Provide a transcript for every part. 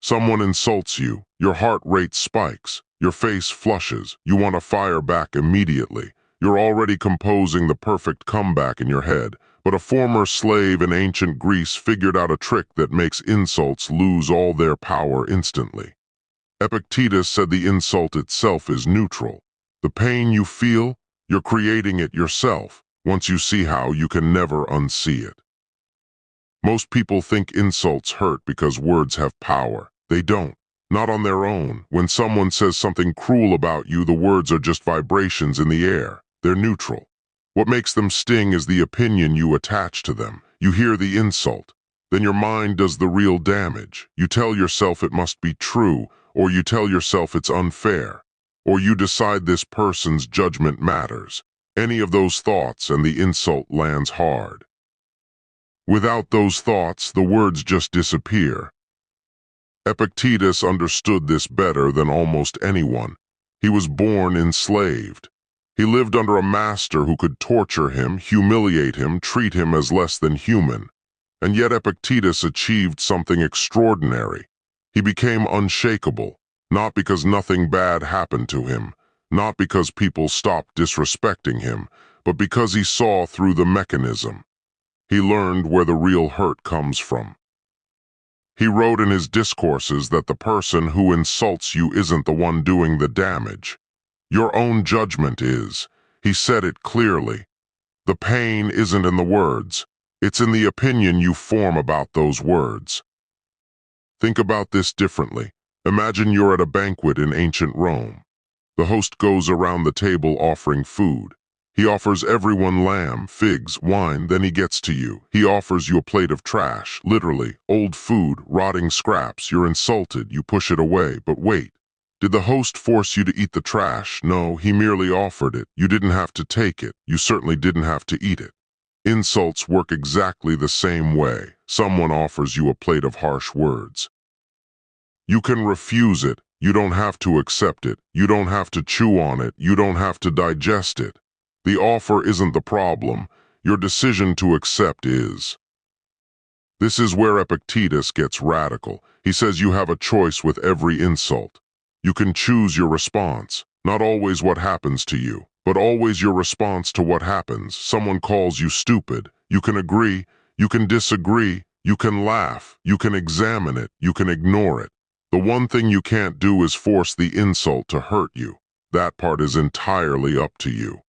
Someone insults you, your heart rate spikes, your face flushes, you want to fire back immediately. You're already composing the perfect comeback in your head, but a former slave in ancient Greece figured out a trick that makes insults lose all their power instantly. Epictetus said the insult itself is neutral. The pain you feel, you're creating it yourself. Once you see how, you can never unsee it. Most people think insults hurt because words have power. They don't. Not on their own. When someone says something cruel about you, the words are just vibrations in the air. They're neutral. What makes them sting is the opinion you attach to them. You hear the insult. Then your mind does the real damage. You tell yourself it must be true, or you tell yourself it's unfair, or you decide this person's judgment matters. Any of those thoughts and the insult lands hard. Without those thoughts, the words just disappear. Epictetus understood this better than almost anyone. He was born enslaved. He lived under a master who could torture him, humiliate him, treat him as less than human. And yet Epictetus achieved something extraordinary. He became unshakable, not because nothing bad happened to him, not because people stopped disrespecting him, but because he saw through the mechanism. He learned where the real hurt comes from. He wrote in his Discourses that the person who insults you isn't the one doing the damage. Your own judgment is. He said it clearly. The pain isn't in the words. It's in the opinion you form about those words. Think about this differently. Imagine you're at a banquet in ancient Rome. The host goes around the table offering food. He offers everyone lamb, figs, wine, then he gets to you. He offers you a plate of trash, literally, old food, rotting scraps. You're insulted, you push it away, but wait. Did the host force you to eat the trash? No, he merely offered it. You didn't have to take it. You certainly didn't have to eat it. Insults work exactly the same way. Someone offers you a plate of harsh words. You can refuse it. You don't have to accept it. You don't have to chew on it. You don't have to digest it. The offer isn't the problem. Your decision to accept is. This is where Epictetus gets radical. He says you have a choice with every insult. You can choose your response, not always what happens to you, but always your response to what happens. Someone calls you stupid. You can agree, you can disagree, you can laugh, you can examine it, you can ignore it. The one thing you can't do is force the insult to hurt you. That part is entirely up to you.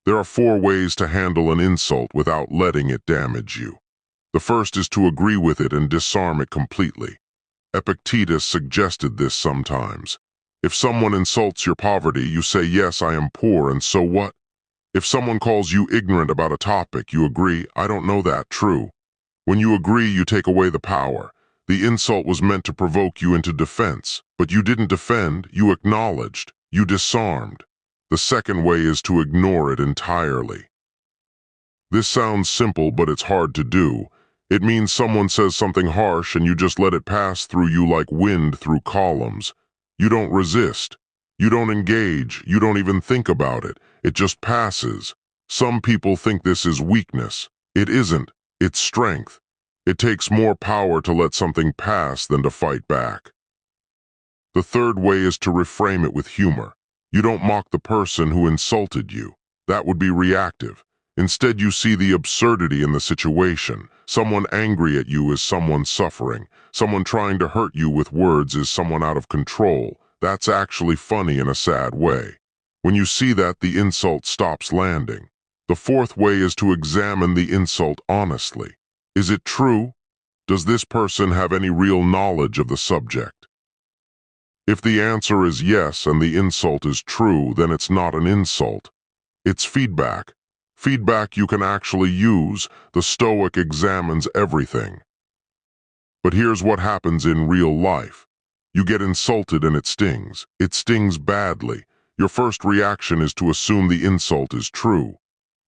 There are 4 ways to handle an insult without letting it damage you. The first is to agree with it and disarm it completely. Epictetus suggested this sometimes. If someone insults your poverty, you say, yes, I am poor, and so what? If someone calls you ignorant about a topic, you agree, I don't know that, true. When you agree, you take away the power. The insult was meant to provoke you into defense, but you didn't defend, you acknowledged, you disarmed. The second way is to ignore it entirely. This sounds simple, but it's hard to do. It means someone says something harsh and you just let it pass through you like wind through columns. You don't resist. You don't engage. You don't even think about it. It just passes. Some people think this is weakness. It isn't. It's strength. It takes more power to let something pass than to fight back. The third way is to reframe it with humor. You don't mock the person who insulted you. That would be reactive. Instead, you see the absurdity in the situation. Someone angry at you is someone suffering. Someone trying to hurt you with words is someone out of control. That's actually funny in a sad way. When you see that, the insult stops landing. The fourth way is to examine the insult honestly. Is it true? Does this person have any real knowledge of the subject? If the answer is yes and the insult is true, then it's not an insult. It's feedback. Feedback you can actually use. The Stoic examines everything. But here's what happens in real life. You get insulted and it stings. It stings badly. Your first reaction is to assume the insult is true.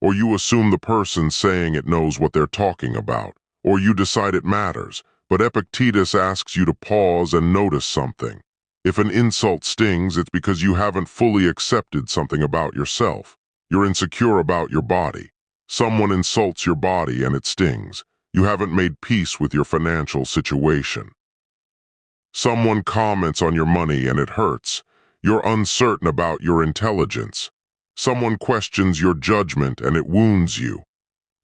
Or you assume the person saying it knows what they're talking about. Or you decide it matters. But Epictetus asks you to pause and notice something. If an insult stings, it's because you haven't fully accepted something about yourself. You're insecure about your body. Someone insults your body and it stings. You haven't made peace with your financial situation. Someone comments on your money and it hurts. You're uncertain about your intelligence. Someone questions your judgment and it wounds you.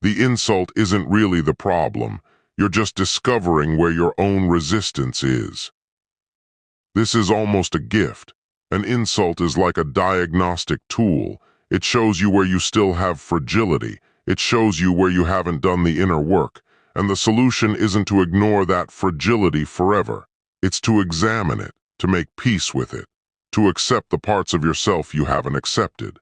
The insult isn't really the problem. You're just discovering where your own resistance is. This is almost a gift. An insult is like a diagnostic tool. It shows you where you still have fragility. It shows you where you haven't done the inner work. And the solution isn't to ignore that fragility forever. It's to examine it, to make peace with it, to accept the parts of yourself you haven't accepted.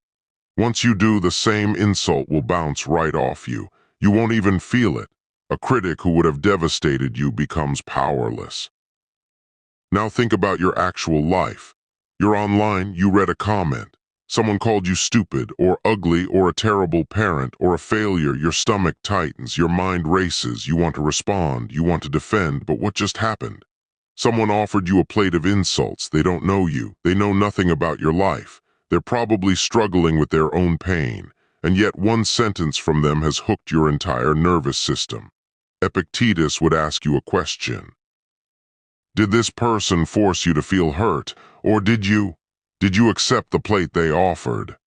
Once you do, the same insult will bounce right off you. You won't even feel it. A critic who would have devastated you becomes powerless. Now think about your actual life. You're online, you read a comment. Someone called you stupid or ugly or a terrible parent or a failure. Your stomach tightens, your mind races. You want to respond, you want to defend, but what just happened? Someone offered you a plate of insults. They don't know you. They know nothing about your life. They're probably struggling with their own pain, and yet one sentence from them has hooked your entire nervous system. Epictetus would ask you a question. Did this person force you to feel hurt, or did you accept the plate they offered?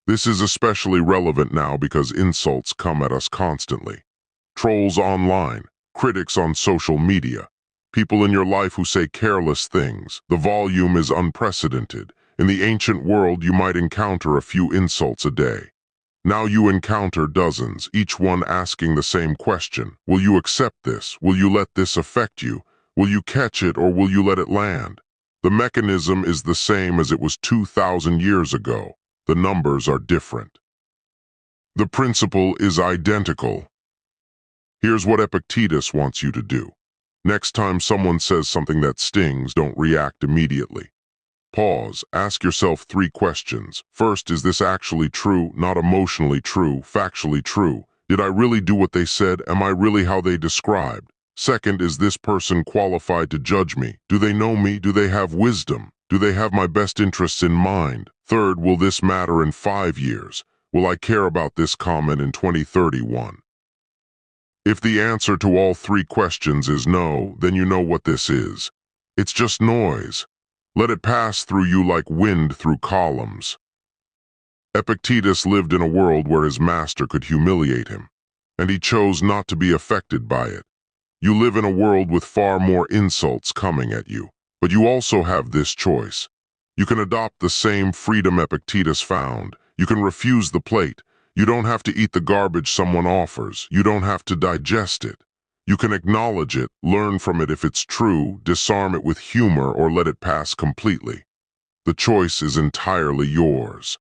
This is especially relevant now because insults come at us constantly. Trolls online, critics on social media, people in your life who say careless things. The volume is unprecedented. In the ancient world, you might encounter a few insults a day. Now you encounter dozens, each one asking the same question. Will you accept this? Will you let this affect you? Will you catch it or will you let it land? The mechanism is the same as it was 2,000 years ago. The numbers are different. The principle is identical. Here's what Epictetus wants you to do. Next time someone says something that stings, don't react immediately. Pause, ask yourself 3 questions. First, is this actually true? Not emotionally true, factually true. Did I really do what they said? Am I really how they described? Second, is this person qualified to judge me? Do they know me? Do they have wisdom? Do they have my best interests in mind? Third, will this matter in 5 years? Will I care about this comment in 2031? If the answer to all 3 questions is no, then you know what this is. It's just noise. Let it pass through you like wind through columns. Epictetus lived in a world where his master could humiliate him, and he chose not to be affected by it. You live in a world with far more insults coming at you, but you also have this choice. You can adopt the same freedom Epictetus found. You can refuse the plate. You don't have to eat the garbage someone offers. You don't have to digest it. You can acknowledge it, learn from it if it's true, disarm it with humor, or let it pass completely. The choice is entirely yours.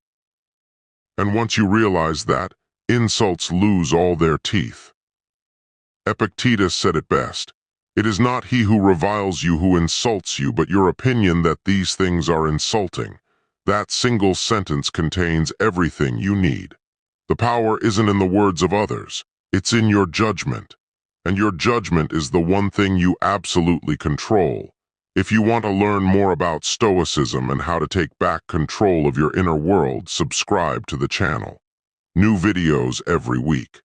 And once you realize that, insults lose all their teeth. Epictetus said it best. It is not he who reviles you who insults you, but your opinion that these things are insulting. That single sentence contains everything you need. The power isn't in the words of others. It's in your judgment. And your judgment is the one thing you absolutely control. If you want to learn more about Stoicism and how to take back control of your inner world, subscribe to the channel. New videos every week.